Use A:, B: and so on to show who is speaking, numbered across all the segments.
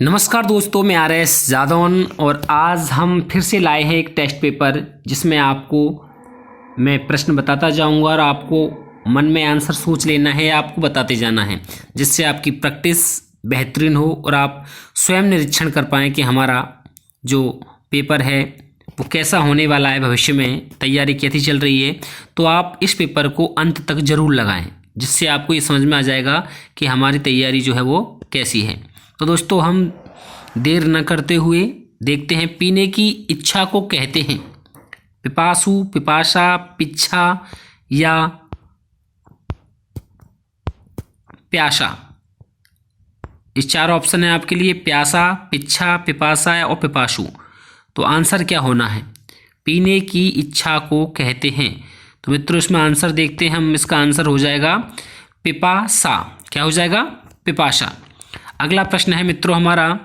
A: नमस्कार दोस्तों, मैं RS जादौन और आज हम फिर से लाए हैं एक टेस्ट पेपर जिसमें आपको मैं प्रश्न बताता जाऊंगा और आपको मन में आंसर सोच लेना है, आपको बताते जाना है, जिससे आपकी प्रैक्टिस बेहतरीन हो और आप स्वयं निरीक्षण कर पाएँ कि हमारा जो पेपर है वो कैसा होने वाला है, भविष्य में तैयारी कैसी चल रही है। तो आप इस पेपर को अंत तक ज़रूर लगाएँ, जिससे आपको ये समझ में आ जाएगा कि हमारी तैयारी जो है वो कैसी है। तो दोस्तों, हम देर न करते हुए देखते हैं। पीने की इच्छा को कहते हैं पिपासु, पिपासा, पिच्छा या प्यासा। इस चार ऑप्शन है आपके लिए, प्यासा, पिच्छा, पिपासा और पिपासु। तो आंसर क्या होना है? पीने की इच्छा को कहते हैं। तो मित्रों, इसमें आंसर देखते हैं हम। इसका आंसर हो जाएगा पिपासा। क्या हो जाएगा? पिपासा। अगला प्रश्न है मित्रों हमारा,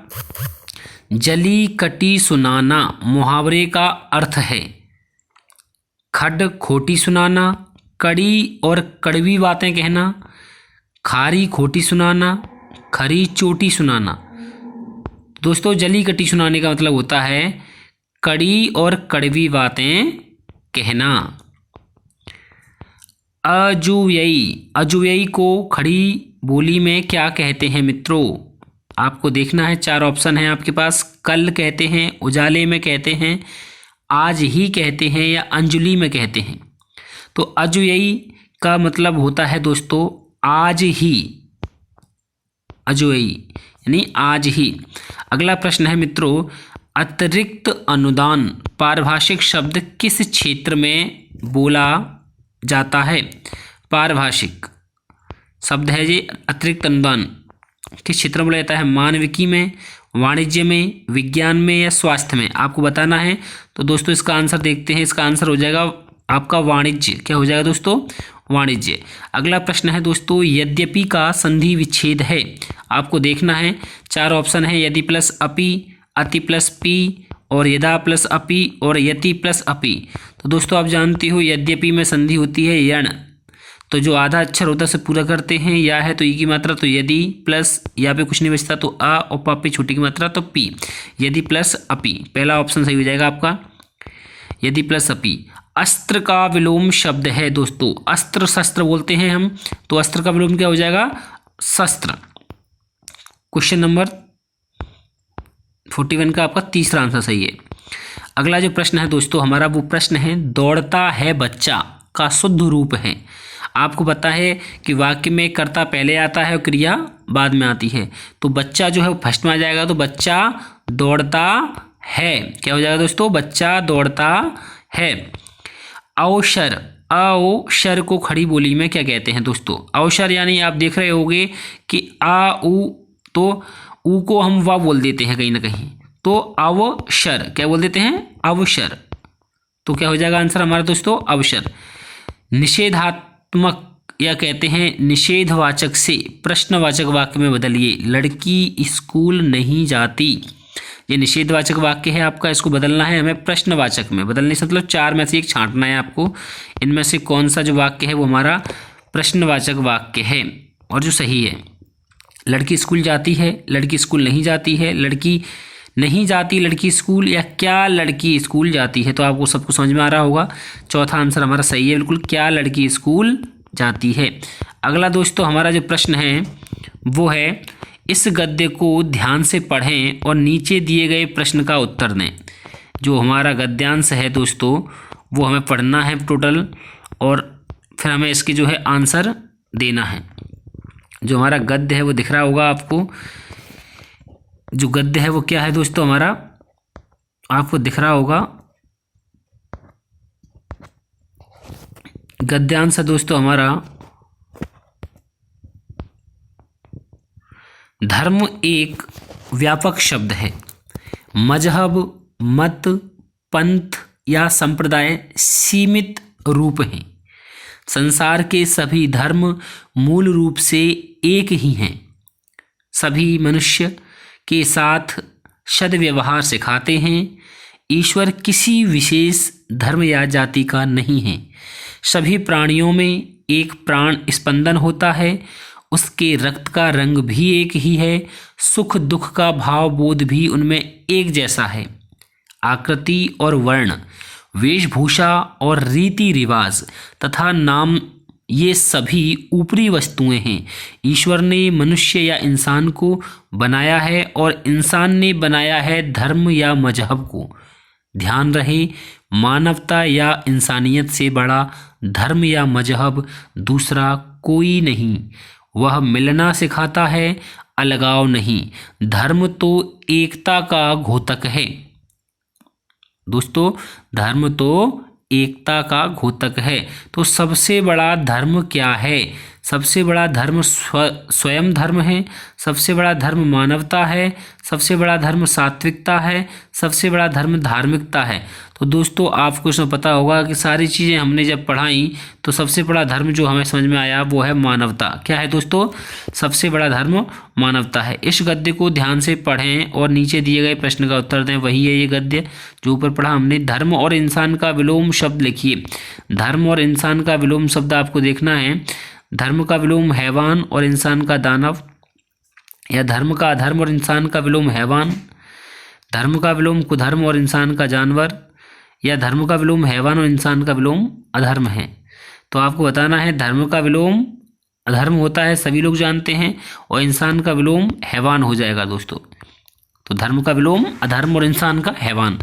A: जली कटी सुनाना मुहावरे का अर्थ है खड खोटी सुनाना, कड़ी और कड़वी बातें कहना, खारी खोटी सुनाना, खरी चोटी सुनाना। दोस्तों, जली कटी सुनाने का मतलब होता है कड़ी और कड़वी बातें कहना। अजुयई को खड़ी बोली में क्या कहते हैं मित्रों? आपको देखना है। चार ऑप्शन है आपके पास। कल कहते हैं, उजाले में कहते हैं, आज ही कहते हैं या अंजलि में कहते हैं। तो अजुयई का मतलब होता है दोस्तों आज ही। अजुयई यानी आज ही। अगला प्रश्न है मित्रों, अतिरिक्त अनुदान पारिभाषिक शब्द किस क्षेत्र में बोला जाता है? पारिभाषिक शब्द है ये अतिरिक्त अनुदान किस क्षेत्र में बोला जाता है? मानविकी में, वाणिज्य में, विज्ञान में या स्वास्थ्य में? आपको बताना है। तो दोस्तों, इसका आंसर देखते हैं। इसका आंसर हो जाएगा आपका वाणिज्य। क्या हो जाएगा दोस्तों? वाणिज्य। अगला प्रश्न है दोस्तों, यद्यपि का संधि विच्छेद है। आपको देखना है। चार ऑप्शन है, यदि प्लस अपि, अति प्लस पी और यदा प्लस अपि और यति प्लस अपि। तो दोस्तों, आप जानते हो यद्यपि में संधि होती है यण, तो जो आधा अक्षर होता है उसे पूरा करते हैं। या है तो ई की मात्रा, तो यदि प्लस या पे कुछ नहीं बचता तो आ, और पा पे छोटी की मात्रा तो पी। यदि प्लस अपि, पहला ऑप्शन सही हो जाएगा आपका, यदि प्लस अपि। अस्त्र का विलोम शब्द है दोस्तों। अस्त्र शस्त्र बोलते हैं हम, तो अस्त्र का विलोम क्या हो जाएगा? शस्त्र। क्वेश्चन नंबर 41 का आपका तीसरा आंसर सही है। अगला जो प्रश्न है दोस्तों हमारा, वो प्रश्न है दौड़ता है बच्चा का शुद्ध रूप है। आपको पता है कि वाक्य में कर्ता पहले आता है और क्रिया बाद में आती है। तो बच्चा जो है वो फर्स्ट में आ जाएगा। तो बच्चा दौड़ता है। क्या हो जाएगा दोस्तों? बच्चा दौड़ता है। अवसर, अवसर को खड़ी बोली में क्या कहते हैं दोस्तों? अवसर यानी आप देख रहे होंगे कि आ उ, तो ऊ को हम वाह बोल देते हैं कहीं ना कहीं, तो अवसर क्या बोल देते हैं? अवसर। तो क्या हो जाएगा आंसर हमारा दोस्तों? अवसर। निषेधात्मक या कहते हैं निषेधवाचक से प्रश्नवाचक वाक्य में बदलिए। लड़की स्कूल नहीं जाती। ये निषेधवाचक वाक्य है आपका, इसको बदलना है हमें प्रश्नवाचक में। बदलने से मतलब चार में से एक छांटना है आपको। इनमें से कौन सा जो वाक्य है वो हमारा प्रश्नवाचक वाक्य है और जो सही है। लड़की स्कूल जाती है, लड़की स्कूल नहीं जाती है, लड़की नहीं जाती लड़की स्कूल, या क्या लड़की स्कूल जाती है? तो आपको सबको समझ में आ रहा होगा। चौथा आंसर हमारा सही है बिल्कुल, क्या लड़की स्कूल जाती है। अगला दोस्तों हमारा जो प्रश्न है वो है, इस गद्य को ध्यान से पढ़ें और नीचे दिए गए प्रश्न का उत्तर दें। जो हमारा गद्यांश है दोस्तों वो हमें पढ़ना है टोटल, और फिर हमें इसकी जो है आंसर देना है। जो हमारा गद्य है वो दिख रहा होगा आपको। जो गद्य है वो क्या है दोस्तों हमारा, आपको दिख रहा होगा। गद्यांश है दोस्तों हमारा, धर्म एक व्यापक शब्द है। मजहब, मत, पंथ या संप्रदाय सीमित रूप हैं। संसार के सभी धर्म मूल रूप से एक ही हैं। सभी मनुष्य के साथ सद्व्यवहार सिखाते हैं। ईश्वर किसी विशेष धर्म या जाति का नहीं है। सभी प्राणियों में एक प्राण स्पंदन होता है उसके रक्त का रंग भी एक ही है, सुख दुख का भाव बोध भी उनमें एक जैसा है। आकृति और वर्ण, वेशभूषा और रीति रिवाज तथा नाम, ये सभी ऊपरी वस्तुएं हैं। ईश्वर ने मनुष्य या इंसान को बनाया है और इंसान ने बनाया है धर्म या मजहब को। ध्यान रहे, मानवता या इंसानियत से बड़ा धर्म या मजहब दूसरा कोई नहीं। वह मिलना सिखाता है, अलगाव नहीं। धर्म तो एकता का घोतक है। दोस्तों, धर्म तो एकता का घोतक है। तो सबसे बड़ा धर्म क्या है? सबसे बड़ा धर्म स्वयं धर्म है। सबसे बड़ा धर्म मानवता है। सबसे बड़ा धर्म सात्विकता है। सबसे बड़ा धर्म धार्मिकता है। तो दोस्तों, आपको इसमें पता होगा कि सारी चीज़ें हमने जब पढ़ाई तो सबसे बड़ा धर्म जो हमें समझ में आया वो है मानवता। क्या है दोस्तों? सबसे बड़ा धर्म मानवता है। इस गद्य को ध्यान से पढ़ें और नीचे दिए गए प्रश्न का उत्तर दें। वही है ये गद्य जो ऊपर पढ़ा हमने। धर्म और इंसान का विलोम शब्द लिखिए। धर्म और इंसान का विलोम शब्द आपको देखना है। धर्म का विलोम हैवान और इंसान का दानव, या धर्म का अधर्म और इंसान का विलोम हैवान। धर्म का विलोम कुधर्म और इंसान का जानवर, या धर्म का विलोम हैवान और इंसान का विलोम अधर्म है। तो आपको बताना है धर्म का विलोम अधर्म होता है, सभी लोग जानते हैं, और इंसान का विलोम हैवान हो जाएगा दोस्तों। तो धर्म का विलोम अधर्म और इंसान का हैवान।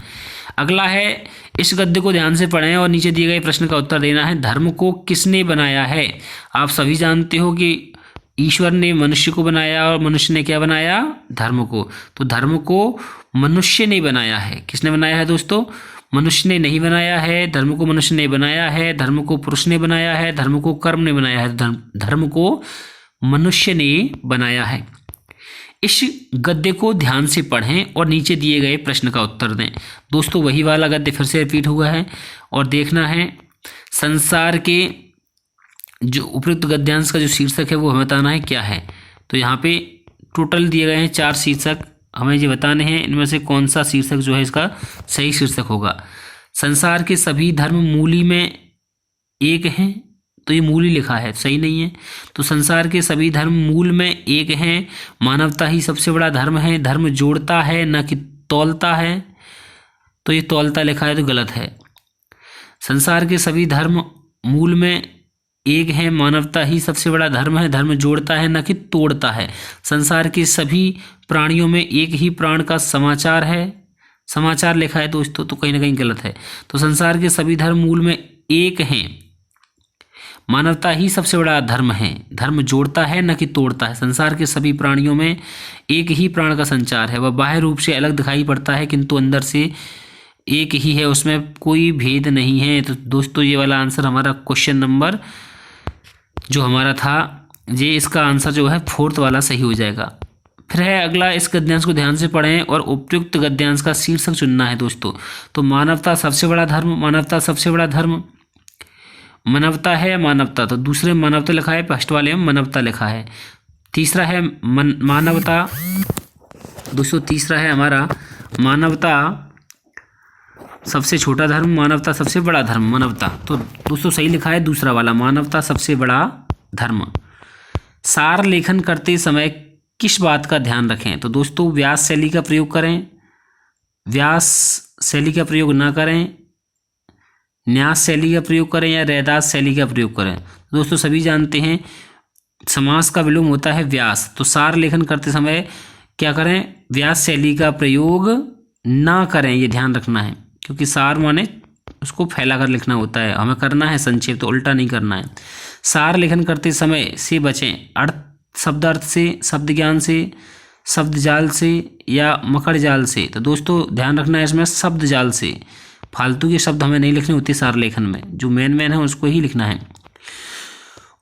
A: अगला है, इस गद्य को ध्यान से पढ़ें और नीचे दिए गए प्रश्न का उत्तर देना है। धर्म को किसने बनाया है? आप सभी जानते हो कि ईश्वर ने मनुष्य को बनाया और मनुष्य ने क्या बनाया? धर्म को। तो धर्म को मनुष्य ने बनाया है। किसने बनाया है दोस्तों? मनुष्य ने नहीं बनाया है। धर्म को मनुष्य ने बनाया है। धर्म को पुरुष ने बनाया है। धर्म को कर्म ने बनाया है। धर्म को मनुष्य ने बनाया है। इस गद्य को ध्यान से पढ़ें और नीचे दिए गए प्रश्न का उत्तर दें। दोस्तों, वही वाला गद्य फिर से रिपीट हुआ है और देखना है संसार के जो उपयुक्त गद्यांश का जो शीर्षक है वो हमें बताना है क्या है। तो यहाँ पे टोटल दिए गए हैं 4 शीर्षक, हमें ये बताने हैं इनमें से कौन सा शीर्षक जो है इसका सही शीर्षक होगा। संसार के सभी धर्म मूली में एक हैं, तो ये मूल ही लिखा है, सही नहीं है। तो संसार के सभी धर्म मूल में एक हैं। मानवता ही सबसे बड़ा धर्म है। धर्म जोड़ता है न कि तौलता है, तो ये तौलता लिखा है तो गलत है। संसार के सभी धर्म मूल में एक है। मानवता ही सबसे बड़ा धर्म है। धर्म जोड़ता है न कि तोड़ता है। संसार के सभी प्राणियों में एक ही प्राण का समाचार है, समाचार लिखा है दोस्तों, तो कहीं ना कहीं गलत है। तो संसार के सभी धर्म मूल में एक हैं। मानवता ही सबसे बड़ा धर्म है। धर्म जोड़ता है न कि तोड़ता है। संसार के सभी प्राणियों में एक ही प्राण का संचार है। वह बाह्य रूप से अलग दिखाई पड़ता है किंतु अंदर से एक ही है, उसमें कोई भेद नहीं है। तो दोस्तों, ये वाला आंसर हमारा क्वेश्चन नंबर जो हमारा था, ये इसका आंसर जो है 4th वाला सही हो जाएगा। फिर है अगला, इस गद्यांश को ध्यान से पढ़ें और उपयुक्त गद्यांश का शीर्षक चुनना है दोस्तों। तो मानवता सबसे बड़ा धर्म, मानवता सबसे बड़ा धर्म, मानवता है या मानवता? तो दूसरे मानवता लिखा है, फर्स्ट वाले में मानवता लिखा है। तीसरा है मानवता दोस्तों, तीसरा है हमारा मानवता सबसे छोटा धर्म, मानवता सबसे बड़ा धर्म, मानवता। तो दोस्तों सही लिखा है दूसरा वाला, मानवता सबसे बड़ा धर्म। सार लेखन करते समय किस बात का ध्यान रखें? तो दोस्तों, व्यास शैली का प्रयोग करें, व्यास शैली का प्रयोग ना करें, न्यास शैली का प्रयोग करें या रैदास शैली का प्रयोग करें। दोस्तों सभी जानते हैं समास का विलोम होता है व्यास। तो सार लेखन करते समय क्या करें? व्यास शैली का प्रयोग ना करें, ये ध्यान रखना है, क्योंकि सार माने उसको फैला कर लिखना होता है, हमें करना है संक्षेप, तो उल्टा नहीं करना है। सार लेखन करते समय से बचें, शब्द अर्थ से, शब्द ज्ञान से, शब्द जाल से या मकड़ जाल से। तो दोस्तों ध्यान रखना है इसमें शब्द जाल से, फालतू के शब्द हमें नहीं लिखने होते सार लेखन में, जो मेन है उसको ही लिखना है।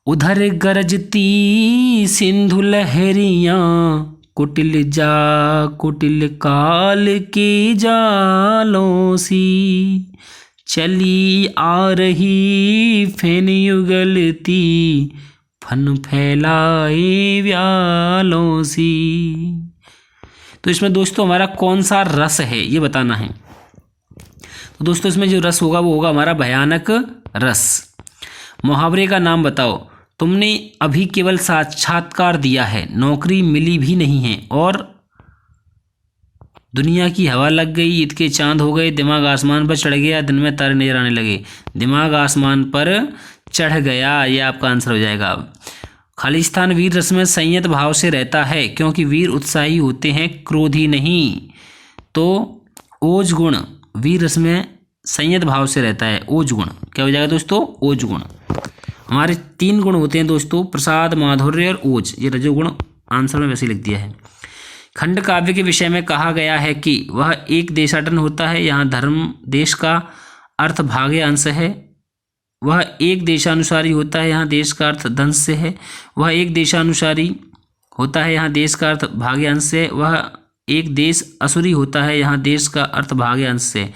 A: उधर गरजती सिंधु लहरियाँ, कुटिल काल की जालों सी, चली आ रही फेन युगलती, फन फैलाए व्यालों सी। तो इसमें दोस्तों हमारा कौन सा रस है ये बताना है। तो दोस्तों इसमें जो रस होगा वो होगा हमारा भयानक रस। मुहावरे का नाम बताओ। तुमने अभी केवल साक्षात्कार दिया है, नौकरी मिली भी नहीं है और दुनिया की हवा लग गई, ईद के चांद हो गए, दिमाग आसमान पर चढ़ गया, दिन में तारे नजर आने लगे। दिमाग आसमान पर चढ़ गया, ये आपका आंसर हो जाएगा। खालिस्तान वीर रस में संयत भाव से रहता है क्योंकि वीर उत्साही होते हैं, क्रोधी नहीं। तो ओज गुण वीर रस में संयत भाव से रहता है, ओज गुण क्या हो जाएगा दोस्तों? ओज गुण। हमारे 3 गुण होते हैं दोस्तों, प्रसाद, माधुर्य और ओज। ये रजोगुण आंसर में वैसे लिख दिया है। खंड काव्य के विषय में कहा गया है कि वह एक देशाटन होता है। यहाँ धर्म देश का अर्थ भाग्य अंश है। वह एक देशानुसारी होता है, यहाँ देश का अर्थ दंश से है। वह एक देशानुसारी होता है, यहाँ देश का अर्थ भाग्य अंश से। वह एक देश असुरी होता है, यहाँ देश का अर्थ भाग्य अंश से।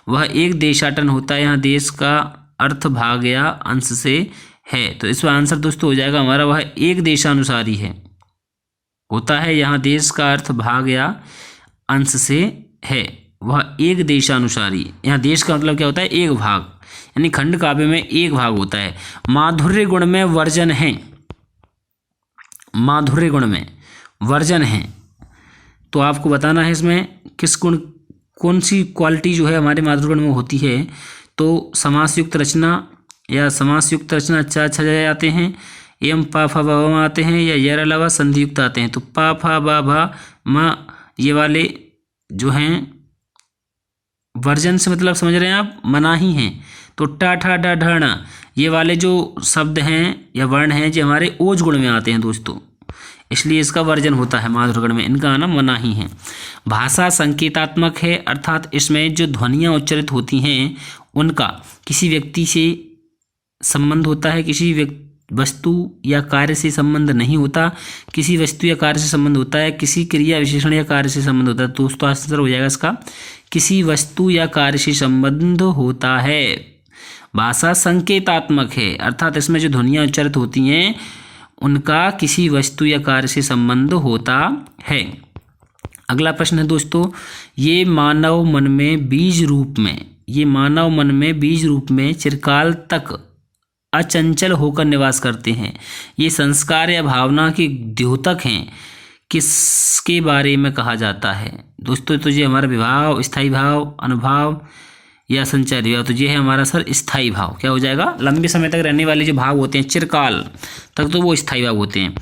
A: वह एक देशाटन होता है, यहाँ देश का अर्थ भाग्य अंश से है। तो इसका आंसर दोस्तों हो जाएगा हमारा, वह एक देशानुसारी है होता है, यहाँ देश का अर्थ भाग या अंश से है। वह एक देशानुसारी, यहाँ देश का मतलब क्या होता है? एक भाग, यानी खंड काव्य में एक भाग होता है। माधुर्य गुण में वर्जन है, माधुर्य गुण में वर्जन है। तो आपको बताना है इसमें किस गुण, कौन सी क्वालिटी जो है हमारे माधुर्य गुण में होती है। तो समासयुक्त रचना या समासयुक्त रचना अच्छा जाते हैं, एवं पा फा बा भा आते हैं, या यर अलावा संधियुक्त आते हैं। तो पा फा बा भा मा ये वाले जो हैं वर्जन से मतलब समझ रहे हैं आप, मनाही हैं। तो टा ठा डा ढा णा ये वाले जो शब्द हैं या वर्ण हैं जो हमारे ओज गुण में आते हैं दोस्तों, इसलिए इसका वर्जन होता है माधुर्य गुण में। इनका आना मनाही है। भाषा संकेतात्मक है, अर्थात इसमें जो ध्वनियाँ उच्चारित होती हैं उनका किसी व्यक्ति से संबंध होता है, किसी वस्तु या कार्य से संबंध नहीं होता। किसी वस्तु या कार्य से संबंध होता है, किसी क्रिया विशेषण या कार्य से संबंध होता है। तो दोस्तों आंसर हो जाएगा इसका, किसी वस्तु या कार्य से संबंध होता है। भाषा संकेतात्मक है, अर्थात इसमें जो ध्वनियाँ उच्चारित होती हैं उनका किसी वस्तु या कार्य से संबंध होता है। अगला प्रश्न है दोस्तों, ये मानव मन में बीज रूप में, ये मानव मन में बीज रूप में चिरकाल तक अचंचल होकर निवास करते हैं। ये संस्कार या भावना के द्योतक हैं, किसके बारे में कहा जाता है दोस्तों? तो ये हमारा विभाव, स्थायी भाव, अनुभाव या संचारी भाव। तो ये है हमारा सर स्थायी भाव। क्या हो जाएगा? लंबे समय तक रहने वाले जो भाव होते हैं चिरकाल तक, तो वो स्थायी भाव होते हैं।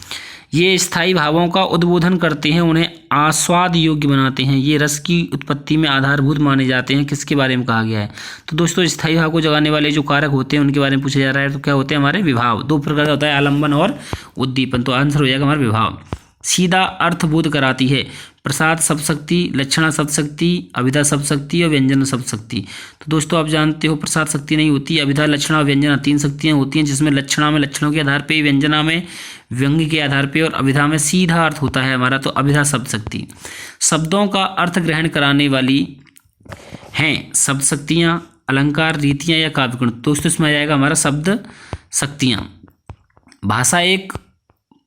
A: ये स्थायी भावों का उद्बोधन करते हैं, उन्हें आस्वाद योग्य बनाते हैं। ये रस की उत्पत्ति में आधारभूत माने जाते हैं। किसके बारे में कहा गया है? तो दोस्तों स्थायी भाव को जगाने वाले जो कारक होते हैं उनके बारे में पूछा जा रहा है। तो क्या होते हैं हमारे? विभाव। 2 प्रकार का होता है, आलम्बन और उद्दीपन। तो आंसर हो जाएगा हमारा विभाव। सीधा अर्थ बोध कराती है। प्रसाद शब्द शक्ति, लक्षणा शब्द शक्ति, अभिधा शब्द शक्ति और व्यंजन शब्द शक्ति। तो दोस्तों आप जानते हो प्रसाद शक्ति नहीं होती, अभिधा, लक्षणा और व्यंजना 3 शक्तियाँ होती हैं, जिसमें लक्षणा में लक्षणों के आधार पे, व्यंजना में व्यंग्य के आधार पे और अभिधा में सीधा अर्थ होता है हमारा। तो अभिधा शब्द शक्ति शब्दों का अर्थ ग्रहण कराने वाली हैं शब्द शक्तियाँ, अलंकार, रीतियाँ या काव्य गुण। दोस्तों इसमें आ जाएगा हमारा शब्द शक्तियाँ। भाषा एक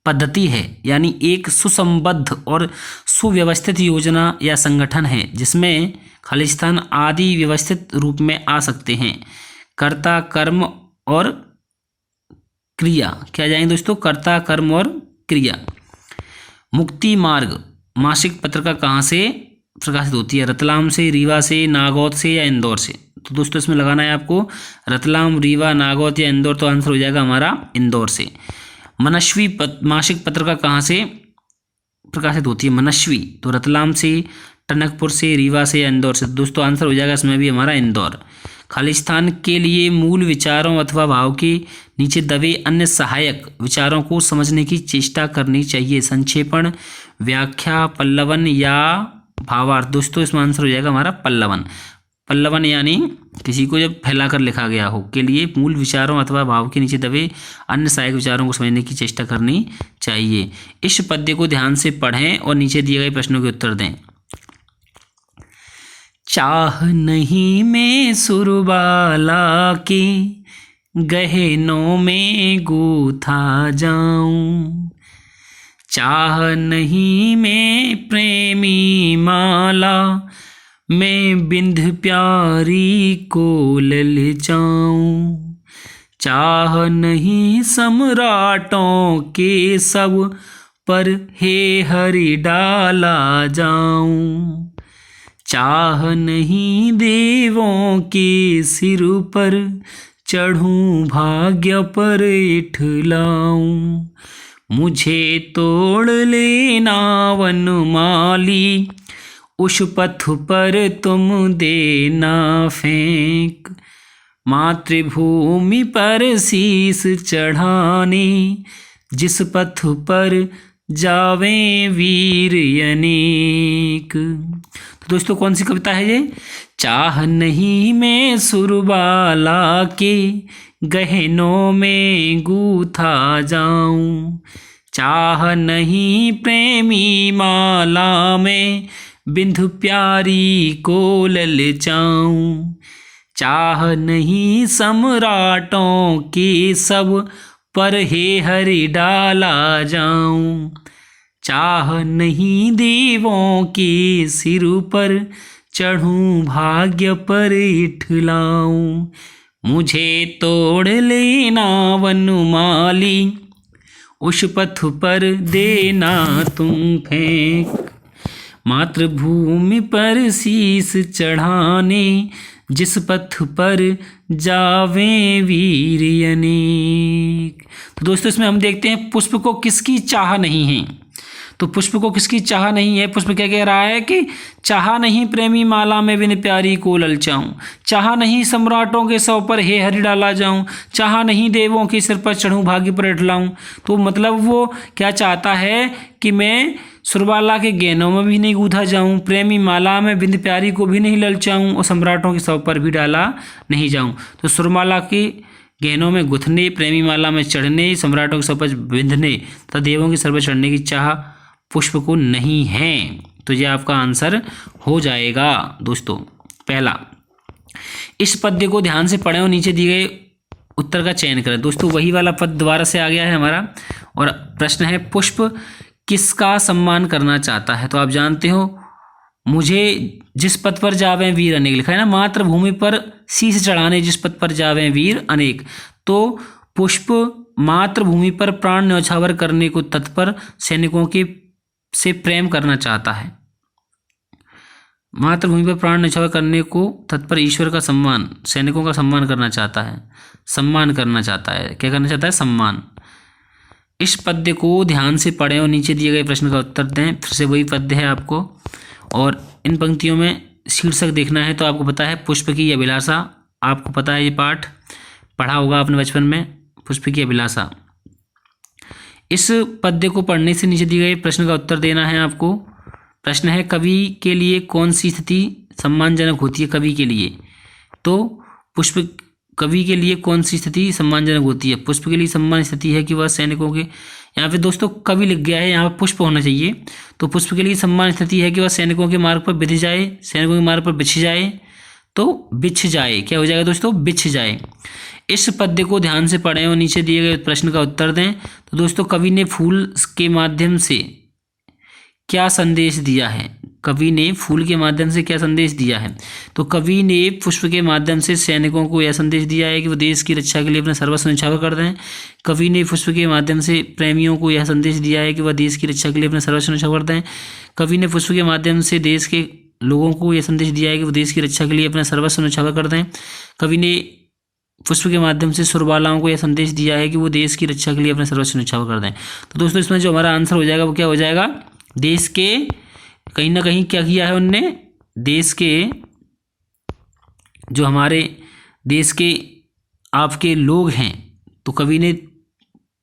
A: पद्धति है, यानी एक सुसंबद्ध और सुव्यवस्थित योजना या संगठन है जिसमें खालिस्तान आदि व्यवस्थित रूप में आ सकते हैं। कर्ता, कर्म और क्रिया क्या जाएंगे दोस्तों? कर्ता, कर्म और क्रिया। मुक्ति मार्ग मासिक पत्रिका कहाँ से प्रकाशित होती है? रतलाम से, रीवा से, नागौद से या इंदौर से? तो दोस्तों इसमें लगाना है आपको रतलाम, रीवा, नागौद या इंदौर। तो आंसर हो जाएगा हमारा इंदौर से। मनस्वी मासिक पत्रिका कहाँ से प्रकाशित होती है? मनस्वी तो रतलाम से, टनकपुर से, रीवा से या इंदौर से? दोस्तों आंसर हो जाएगा इसमें भी हमारा इंदौर। खालिस्तान के लिए मूल विचारों अथवा भाव के नीचे दबे अन्य सहायक विचारों को समझने की चेष्टा करनी चाहिए। संक्षेपण, व्याख्या, पल्लवन या भावार्थ। दोस्तों इसमें आंसर हो जाएगा हमारा पल्लवन। पल्लवन यानी किसी को जब फैलाकर लिखा गया हो, के लिए मूल विचारों अथवा भाव के नीचे दबे अन्य सहायक विचारों को समझने की चेष्टा करनी चाहिए। इस पद्य को ध्यान से पढ़ें और नीचे दिए गए प्रश्नों के उत्तर दें। चाह नहीं मैं सुरबाला के गहनों में गूथा जाऊं, चाह नहीं मैं प्रेमी माला मैं बिंध प्यारी को ललचाऊं, चाह नहीं सम्राटों के सब पर हे हरि डाला जाऊं। चाह नहीं देवों के सिर पर चढ़ूं भाग्य पर इठलाऊं। मुझे तोड़ लेना वनमाली, उस पथ पर तुम देना फेंक। मातृभूमि पर शीस चढ़ाने, जिस पथ पर जावें वीर अनेक। तो दोस्तों कौन सी कविता है ये? चाह नहीं मैं सुरबाला के गहनों में गूथा जाऊं। चाह नहीं प्रेमी माला में बिंधु प्यारी को ललचाऊं। चाह नहीं सम्राटों के सब पर हे हरि डाला जाऊं। चाह नहीं देवों के सिर पर चढ़ूं भाग्य पर इठलाऊं। मुझे तोड़ लेना वनमाली, उस पथ पर देना तुम फेंक। मातृभूमि पर शीस चढ़ाने, जिस पथ पर जावें वीर अनेक। तो दोस्तों इसमें हम देखते हैं पुष्प को किसकी चाह नहीं है। तो पुष्प को किसकी चाह नहीं है? पुष्प क्या कह रहा है कि चाह नहीं प्रेमी माला में बिन प्यारी को ललचाऊं। चाह नहीं सम्राटों के सौ पर हे हरि डाला जाऊं। चाह नहीं देवों के सिर पर चढ़ूं भाग्य पर इठलाऊं। तो मतलब वो क्या चाहता है कि मैं सुरबाला के गहनों में भी नहीं गूंथा जाऊं, प्रेमी माला में बिंद प्यारी को भी नहीं ललचाऊं और सम्राटों के सौ पर भी डाला नहीं जाऊं। तो सुरमाला के गहनों में गुथने, प्रेमी माला में चढ़ने, सम्राटों के सौ पर बिंधने तथा देवों के सर पर चढ़ने की चाह पुष्प को नहीं है। तो ये आपका आंसर हो जाएगा दोस्तों पहला। इस पद्य को ध्यान से पढ़ें और नीचे दिए गए उत्तर का चयन करें। दोस्तों वही वाला पद दोबारा से आ गया है हमारा और प्रश्न है पुष्प किसका सम्मान करना चाहता है? तो आप जानते हो मुझे जिस पद पर जावें वीर अनेक लिखा है ना, मातृभूमि पर शीश चढ़ाने जिस पद पर जावें वीर अनेक। तो पुष्प मातृभूमि पर प्राण न्यौछावर करने को तत्पर सैनिकों के से प्रेम करना चाहता है। मातृभूमि पर प्राण न्यौछावर करने को तत्पर ईश्वर का सम्मान, सैनिकों का सम्मान करना चाहता है। सम्मान करना चाहता है, क्या करना चाहता है? सम्मान। इस पद्य को ध्यान से पढ़ें और नीचे दिए गए प्रश्न का उत्तर दें। फिर से वही पद्य है आपको और इन पंक्तियों में शीर्षक देखना है। तो आपको पता है पुष्प की अभिलाषा, आपको पता है ये पाठ पढ़ा होगा आपने बचपन में, पुष्प की अभिलाषा। इस पद्य को पढ़ने से नीचे दिए गए प्रश्न का उत्तर देना है आपको। प्रश्न है कवि के लिए कौन सी स्थिति सम्मानजनक होती है? कवि के लिए तो पुष्प, कवि के लिए कौन सी स्थिति सम्मानजनक होती है? पुष्प के लिए सम्मान स्थिति है कि वह सैनिकों के, यहाँ पे दोस्तों कवि लिख गया है, यहाँ पर पुष्प होना चाहिए। तो पुष्प के लिए सम्मान स्थिति है कि वह सैनिकों के मार्ग पर बिछ जाए, सैनिकों के मार्ग पर बिछ जाए। तो बिछ जाए क्या हो जाएगा दोस्तों? बिछ जाए। इस पद्य को ध्यान से पढ़ें और नीचे दिए गए प्रश्न का उत्तर दें। तो दोस्तों कवि ने फूल के माध्यम से क्या संदेश दिया है? कवि ने फूल के माध्यम से क्या संदेश दिया है? तो कवि ने पुष्प के माध्यम से सैनिकों को यह संदेश दिया है कि वो देश की रक्षा के लिए अपना सर्वस्व न्यौछावर कर दें। कवि ने पुष्प के माध्यम से प्रेमियों को यह संदेश दिया है कि वह देश की रक्षा के लिए अपना सर्वस्व न्यौछावर कर दें। कवि ने पुष्प के माध्यम से देश के लोगों को यह संदेश दिया है कि वो देश की रक्षा के लिए अपना सर्वस्व न्यौछावर कर दें। कवि ने पुष्प के माध्यम से सुरबालाओं को यह संदेश दिया है कि वो देश की रक्षा के लिए अपना सर्वस्व न्यौछावर कर दें। तो दोस्तों इसमें जो हमारा आंसर हो जाएगा वो क्या हो जाएगा? देश के कहीं ना कहीं क्या किया है उनने? देश के जो हमारे देश के आपके लोग हैं, तो कवि ने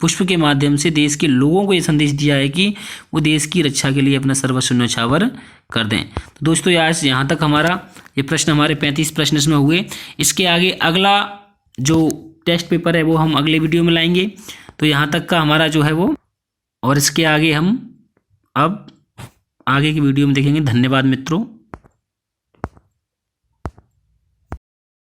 A: पुष्प के माध्यम से देश के लोगों को ये संदेश दिया है कि वो देश की रक्षा के लिए अपना सर्वस्व न्यौछावर कर दें। तो दोस्तों आज यहाँ तक हमारा ये प्रश्न, हमारे 35 प्रश्न इसमें हुए। इसके आगे अगला जो टेस्ट पेपर है वो हम अगले वीडियो में लाएंगे। तो यहाँ तक का हमारा जो है वो, और इसके आगे हम अब आगे की वीडियो में देखेंगे। धन्यवाद मित्रों।